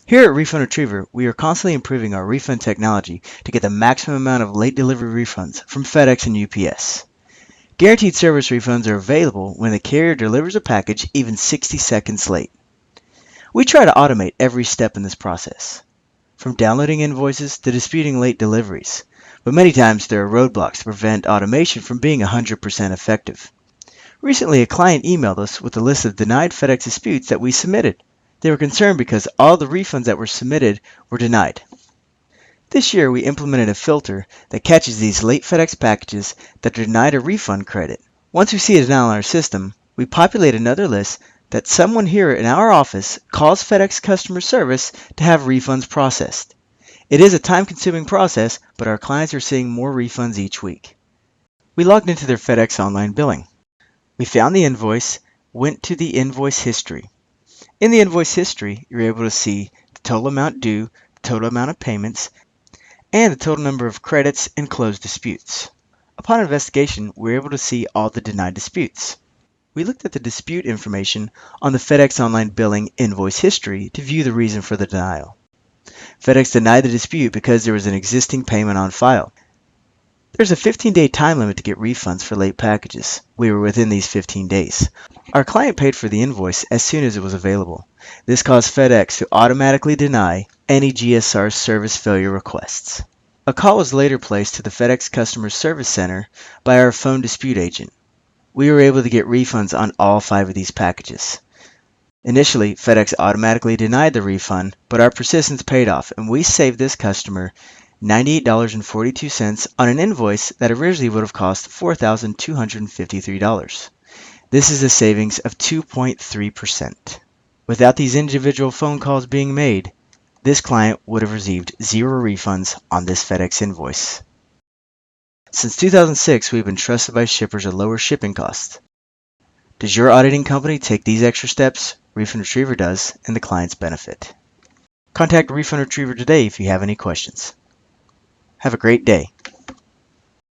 Here at Refund Retriever, we are constantly improving our refund technology to get the maximum amount of late delivery refunds from FedEx and UPS. Guaranteed service refunds are available when the carrier delivers a package even 60 seconds late. We try to automate every step in this process, from downloading invoices to disputing late deliveries, but many times there are roadblocks to prevent automation from being 100% effective. Recently, a client emailed us with a list of denied FedEx disputes that we submitted. They were concerned because all the refunds that were submitted were denied. This year, we implemented a filter that catches these late FedEx packages that are denied a refund credit. Once we see a denial in our system, we populate another list that someone here in our office calls FedEx customer service to have refunds processed. It is a time-consuming process, but our clients are seeing more refunds each week. We logged into their FedEx online billing. We found the invoice, went to the invoice history. In the invoice history, you're able to see the total amount due, the total amount of payments, and the total number of credits and closed disputes. Upon investigation, we were able to see all the denied disputes. We looked at the dispute information on the FedEx Online Billing invoice history to view the reason for the denial. FedEx denied the dispute because there was an existing payment on file. There's a 15-day time limit to get refunds for late packages. We were within these 15 days. Our client paid for the invoice as soon as it was available. This caused FedEx to automatically deny any GSR service failure requests. A call was later placed to the FedEx Customer Service Center by our phone dispute agent. We were able to get refunds on all 5 of these packages. Initially, FedEx automatically denied the refund, but our persistence paid off, and we saved this customer $98.42 on an invoice that originally would have cost $4,253. This is a savings of 2.3%. Without these individual phone calls being made, this client would have received 0 refunds on this FedEx invoice. Since 2006, we've been trusted by shippers to lower shipping costs. Does your auditing company take these extra steps? Refund Retriever does, and the clients benefit. Contact Refund Retriever today if you have any questions. Have a great day.